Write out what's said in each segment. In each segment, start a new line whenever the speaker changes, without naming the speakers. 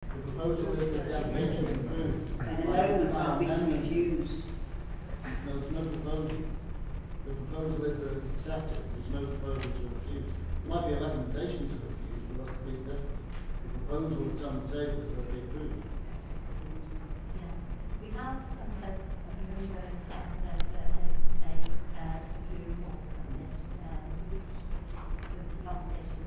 The proposal is that the application approved.
And the moment can't be to refuse.
No, there's no proposal. The proposal is that it's accepted. There's no proposal to refuse. There might be a recommendation to refuse, but that's completely different. The proposal that's on the table is that they approve.
Yeah. We have a approval on this competition.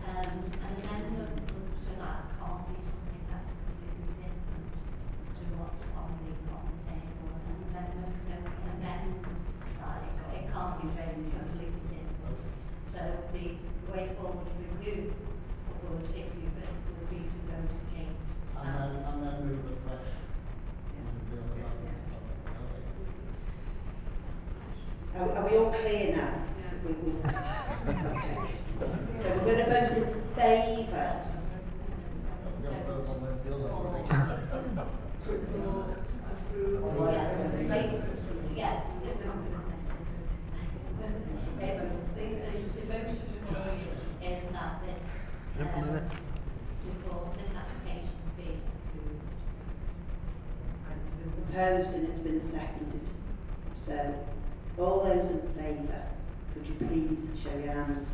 An amendment to that can't be something that's completely different to what's on the table. An amendment can amend that. It can't be completely different. So the way forward with you would, if you would be to go to Kate's.
And then move it fresh.
Are we all clear now?
Yeah.
Okay. So we're going to vote in favour.
Yeah. This application be approved.
Proposed and it's been seconded. So, all those in favour, could you please show your hands?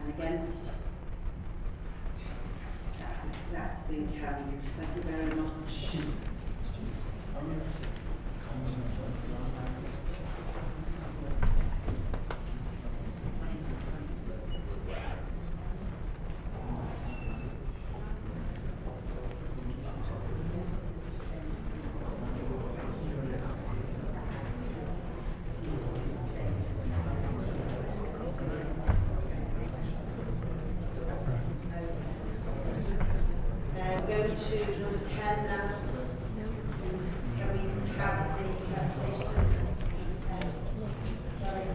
And against? That's been carried. Thank you very much. Go to number 10 now. Can we have the presentation? Sorry.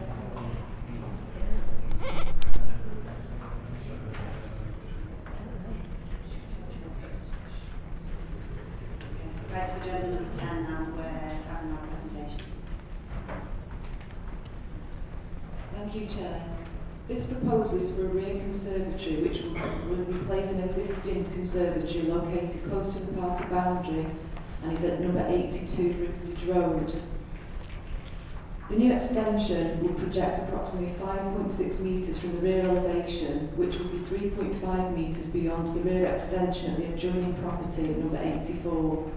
Right, so agenda number 10 now, we're having our presentation.
Thank you, Chair. This proposal is for a rear conservatory which will replace an existing conservatory located close to the party boundary and is at number 82 Brimstage Road. The new extension will project approximately 5.6 metres from the rear elevation, which will be 3.5 metres beyond the rear extension of the adjoining property at number 84.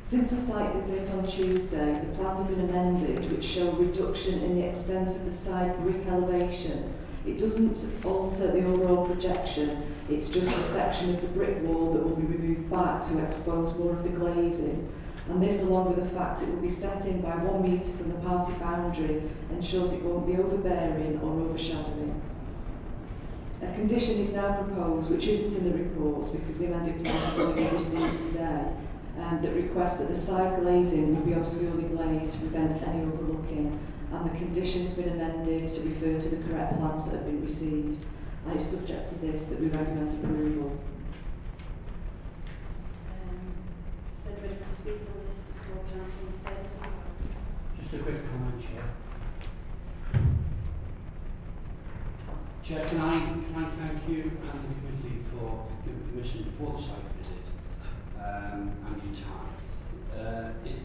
Since the site visit on Tuesday, the plans have been amended, which show a reduction in the extent of the side brick elevation. It doesn't alter the overall projection, it's just a section of the brick wall that will be removed back to expose more of the glazing. And this, along with the fact it will be set in by 1 metre from the party boundary, ensures it won't be overbearing or overshadowing. A condition is now proposed, which isn't in the report because the amended plans have only been received today, that requests that the side glazing will be obscurely glazed to prevent any overlooking, and the condition's been amended to refer to the correct plans that have been received, and it's subject to this that we recommend approval.
Is anybody going to speak on this before Councillor says?
Just a quick comment, Chair. Chair, can I thank you and the committee for giving permission for the site visit and your time. It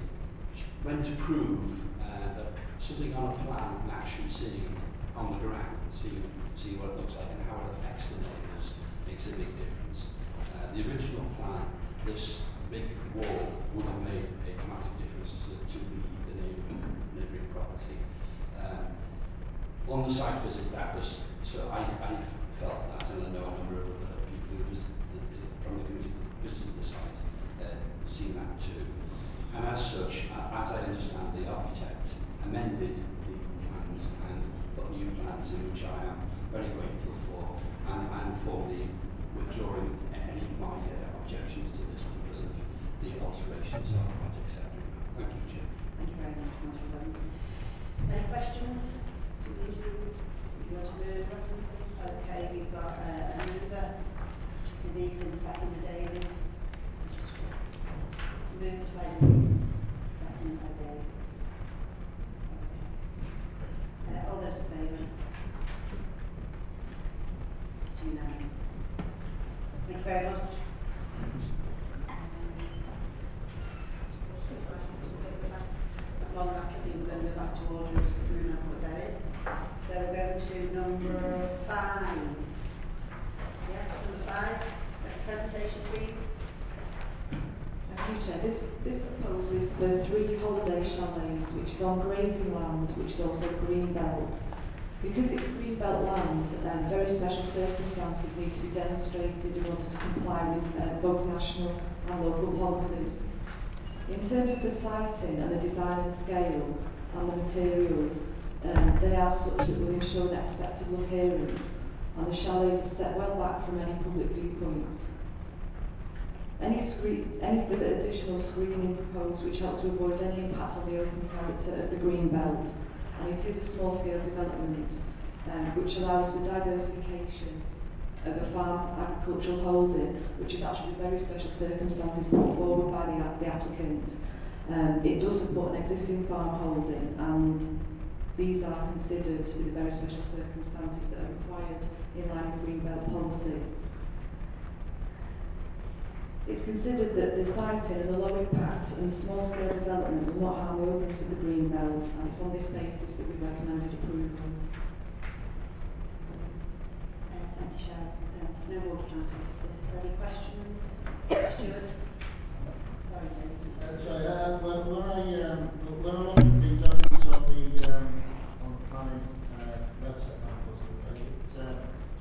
went to prove that something on a plan and actually seeing it on the ground, see what it looks like and how it affects the neighbours makes a big difference. The original plan, this big wall would have made a dramatic difference to the neighbouring property. On the site visit, that was, so I felt that, and I know a number of other people who from the committee visited the site, seen that too. And as such, as I understand, the architect amended the plans and put new plans in, which I am very grateful for, and I'm formally withdrawing any of my objections to this because of the alterations. So I'm not accepting that. Thank you, Chair.
Thank you very much, Councillor Jones. Any questions? Do you want to move? Okay, we've got a mover, Denise, and second David. Moved by Denise, second by David. think we're going to go back to order as we know what there is. So we're going to number 5. Yes, number 5. Presentation, please.
Thank you, Chair. This proposal is for 3 holiday chalets, which is on grazing land, which is also green belt. Because it's green belt land, very special circumstances need to be demonstrated in order to comply with both national and local policies. In terms of the siting and the design and scale and the materials, they are such that will ensure an acceptable appearance, and the chalets are set well back from any public viewpoints. Any additional screening proposed which helps to avoid any impact on the open character of the green belt, and it is a small-scale development which allows for diversification of a farm agricultural holding, which is actually very special circumstances put forward by the applicant. It does support an existing farm holding, and these are considered to be the very special circumstances that are required in line with green belt policy. It's considered that the siting and the low impact and small-scale development will not harm the openness of the green belt, and it's on this basis that we've recommended approval.
Thank you, Sharon. There's no more counting for this. Any questions? Stuart? Sorry, David.
Sorry, when I looked at the documents on the planning website,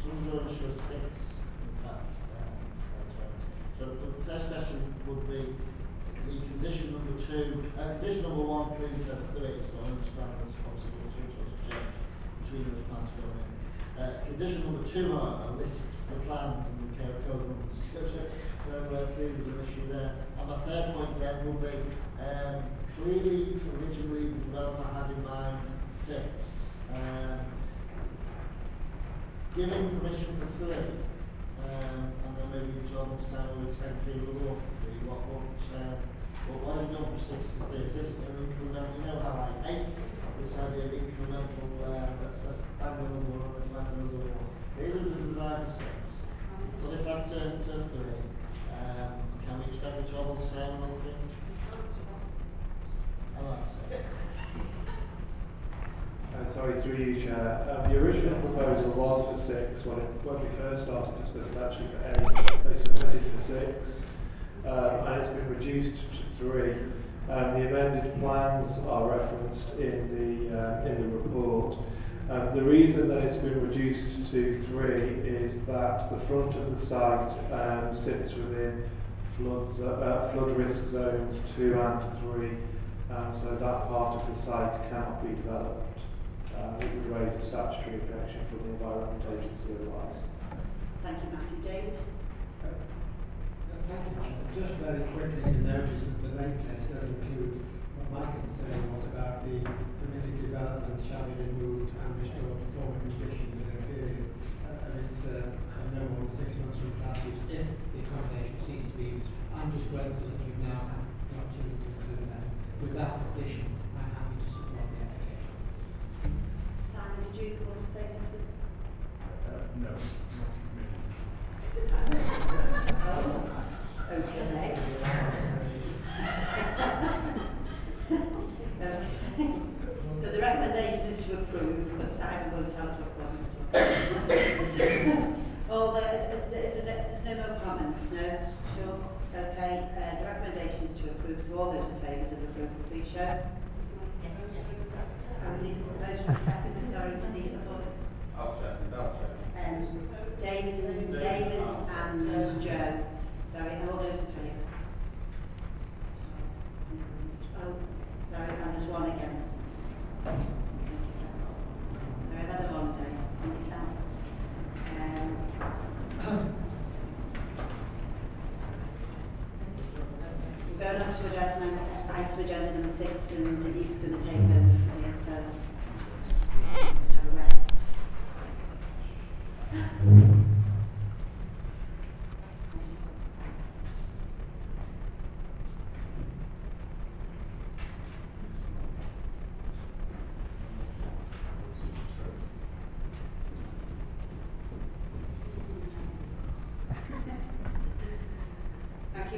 some drawings show 6, in fact. So the first question would be the condition number 2. Condition number 1 clearly says 3, so I understand there's obviously all sorts of change between those plans going in. Condition number 2, however, lists the plans and the code numbers, etc. So clearly there's an issue there. And my third point then would be clearly originally the developer had in mind 6. Giving permission for 3. And then maybe in 12 months' time we'll expect to see a little more for 3. Why have you gone from 6 to 3? Is this an incremental? You know how I hate this idea of incremental, let's bang another one, let's bang another one. Here is the design for 6. But if that turns to 3, can we expect a 12 months' time on 3?
Sorry, through you, Chair. The original proposal was for 6 when we first started discussing actually for 8. They submitted for 6, and it's been reduced to 3. The amended plans are referenced in the report. The reason that it's been reduced to 3 is that the front of the site sits within flood risk zones 2 and 3, so that part of the site cannot be developed. It would raise a statutory objection from the Environment Agency otherwise.
Thank you, Matthew. David?
Thank you. Just very quickly to notice that the lake test does include what my concern was about the permitted development shall be removed and restored to former conditions in a period. And it's no more than 6 months from class use if the accommodation seems to be used. I'm just grateful that you've now had the opportunity to do that. With that addition, I'm happy to support the application.
Simon, did you want to say something?
No, not
Okay. Okay. So the recommendation is to approve, because Simon will tell us what wasn't to approve. There's no more comments, no? Sure? Okay. The recommendation is to approve, so all those in favour of approval, please show. We need a motion for second. Sorry, Denise, I thought.
I'll second.
David and Joe. Sorry, all those in favour? Oh, sorry, and there's one against. Sorry, I've had a long day. Can you tell? We're going on to item agenda number 6, and Denise is going to take over from here, so have a rest. Thank you.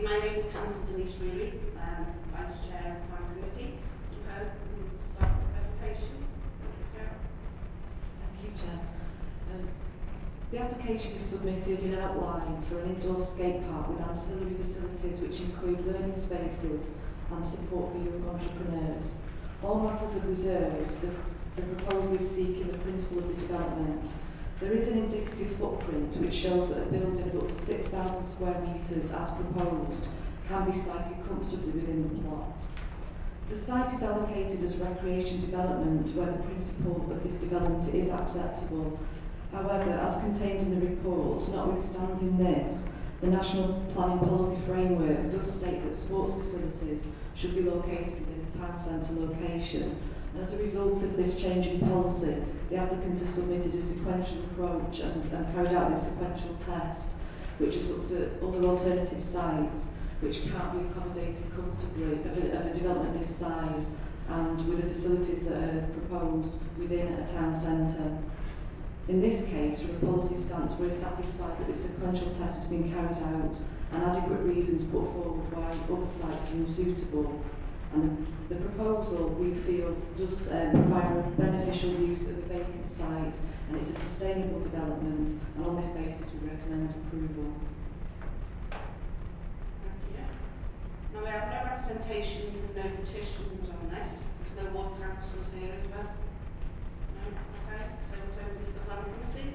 My name is Councillor Denise Reilly, Vice Chair of the Planning Committee. We can start
application is submitted in outline for an indoor skate park with ancillary facilities which include learning spaces and support for young entrepreneurs. All matters are reserved. The proposal is seeking the principle of the development. There is an indicative footprint which shows that a building of up to 6,000 square metres as proposed can be sited comfortably within the plot. The site is allocated as recreation development where the principle of this development is acceptable. However, as contained in the report, notwithstanding this, the National Planning Policy Framework does state that sports facilities should be located within a town centre location. And as a result of this change in policy, the applicant has submitted a sequential approach and carried out this sequential test, which has looked at other alternative sites which can't be accommodated comfortably of a development this size and with the facilities that are proposed within a town centre. In this case, from a policy stance, we're satisfied that this sequential test has been carried out and adequate reasons put forward why other sites are unsuitable. And the proposal, we feel, does provide a beneficial use of a vacant site, and it's a sustainable development, and on this basis we recommend approval.
Thank you. Now we have no representations and no petitions on this. There's no more councillors here, is there? No? Okay, so it's open to the planning committee.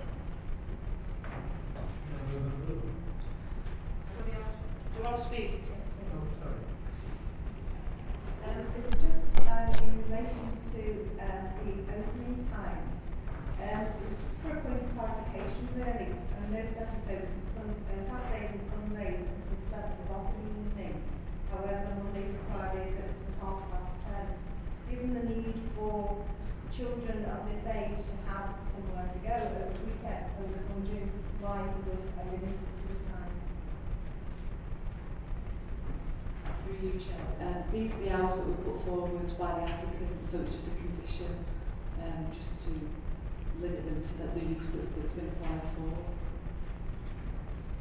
Somebody else? Do you want to speak?
It was just in relation to the opening times. It was just for a point of clarification, really. I know that it's open Saturdays and Sundays until 7 o'clock in the evening. However, Mondays and Fridays it's until 10:30. Given the need for children of this age to have somewhere to go over the weekend, I was wondering why there was a limit to the time.
Through you, Chair. These are the hours that were put forward by the applicant, so it's just a condition just to limit them to the use that's been applied for.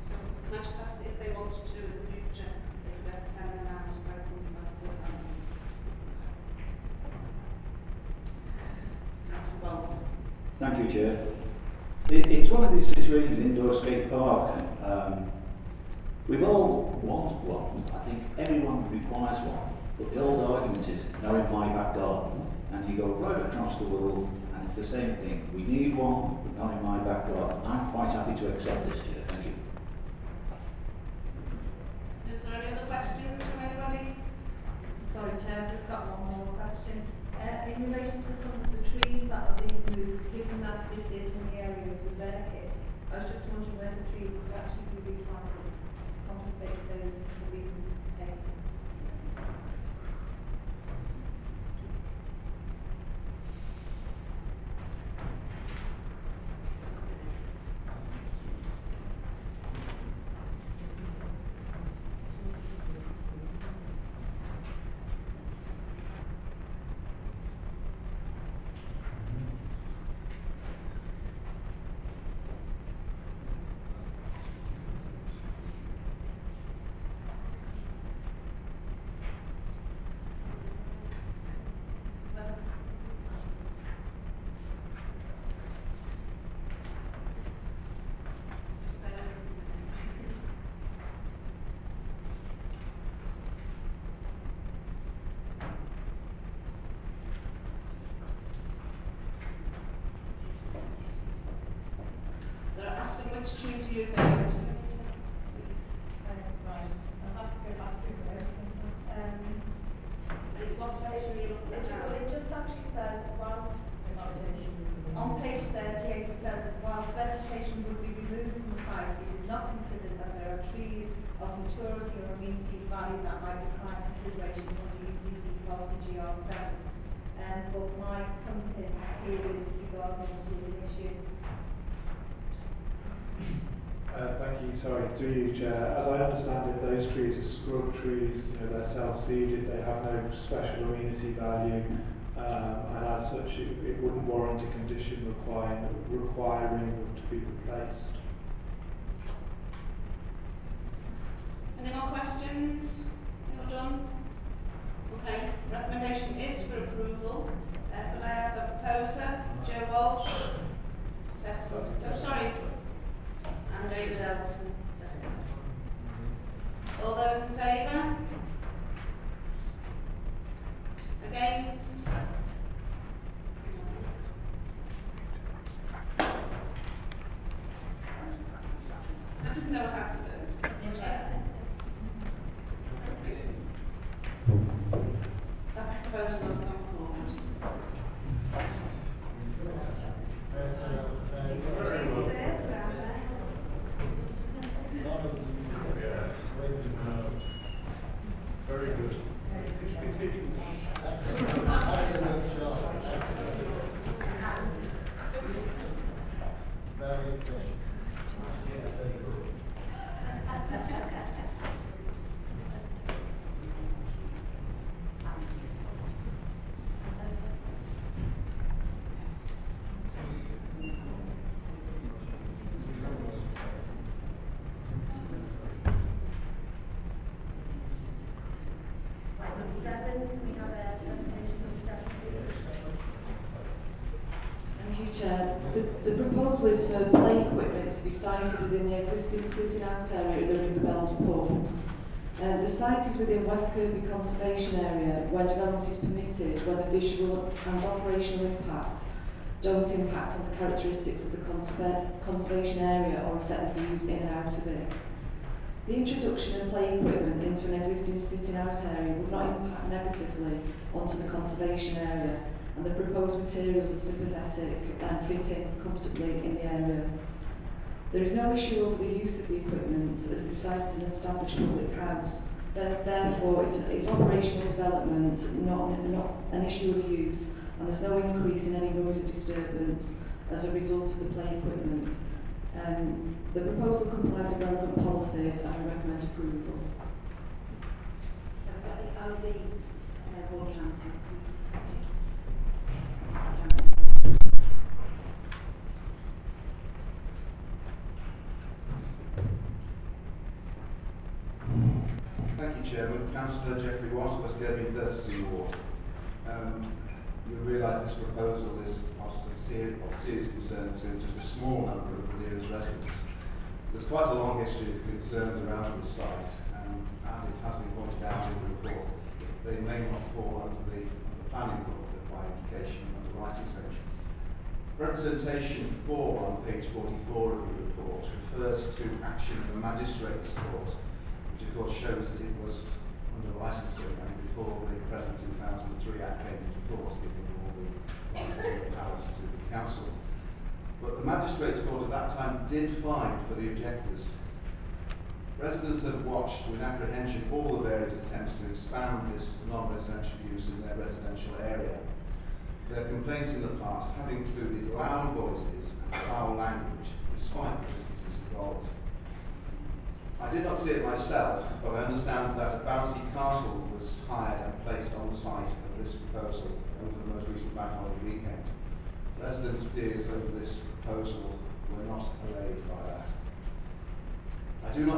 So can I just ask if they wanted to in the future, they could extend their hours by coming back to the families? Councillor Bold.
Thank you, Chair. It's one of these situations, indoor skate park. We've all wanted one. I think everyone requires one. But the old argument is, now in my back garden, and you go right across the world, and it's the same thing. We need one, but not in my back garden. I'm quite happy to accept this, Chair. Thank you.
Is there any other questions from anybody?
Sorry, Chair, I've just got one more question. In relation to some of the trees that are being moved, given that this is in the area of the Birkenhead, I was just wondering whether the trees could actually be replanted to compensate those that have been taken.
They're asking which trees are you referring to?
Sorry, I'll have to go back through everything.
What section are you looking at now?
It just actually says, whilst on page 38 it says, whilst vegetation would be removed from the site, it is not considered that there are trees of maturity or amenity value that might require consideration under UDP policy GR7. But my point here is regarding the issue.
Thank you. Sorry, through you, Chair. As I understand it, those trees are scrub trees. You know, they're self-seeded. They have no special amenity value, and as such, it wouldn't warrant a condition requiring them to be replaced.
Any more questions? You're done? Okay, recommendation is for approval. Could I have a proposer? Joe Walsh. Second. Oh, sorry.
Chairman, can we have a presentation from the Secretary?
Thank you, Chair. The proposal is for play equipment to be sited within the existing sitting out area at the River Bells pub. The site is within West Kirby Conservation Area where development is permitted, where the visual and operational impact don't impact on the characteristics of the conservation area or affect the views in and out of it. The introduction of play equipment into an existing sitting out area would not impact negatively onto the conservation area, and the proposed materials are sympathetic and fit in comfortably in the area. There is no issue over the use of the equipment as the site is an established public house. Therefore, it's operational development, not an issue of use, and there's no increase in any noise or disturbance as a result of the play equipment. The proposal complies with relevant policies and I recommend approval.
Holiday Road Council.
Thank you, Chairman. Councillor Geoffrey Watt, West Kirby and Thurston Ward. You realise this proposal is of serious concern to just a small number of the nearest residents. There's quite a long history of concerns around this site, and as it has been pointed out in the report, they may not fall under the planning board, but by implication under licensing. Representation 4 on page 44 of the report refers to action of the Magistrates' Court, which of course shows that it was under licensing and before the present 2003 Act came into force, giving all the licensing powers to the council. But the Magistrates' Court at that time did find for the objectors. Residents have watched with apprehension all the various attempts to expand this non-residential use in their residential area. Their complaints in the past have included loud voices and foul language, despite the distances involved. I did not see it myself, but I understand that a bouncy castle was hired and placed on the site of this proposal over the most recent bank holiday weekend. Residents' fears over this proposal were not allayed by that. I do not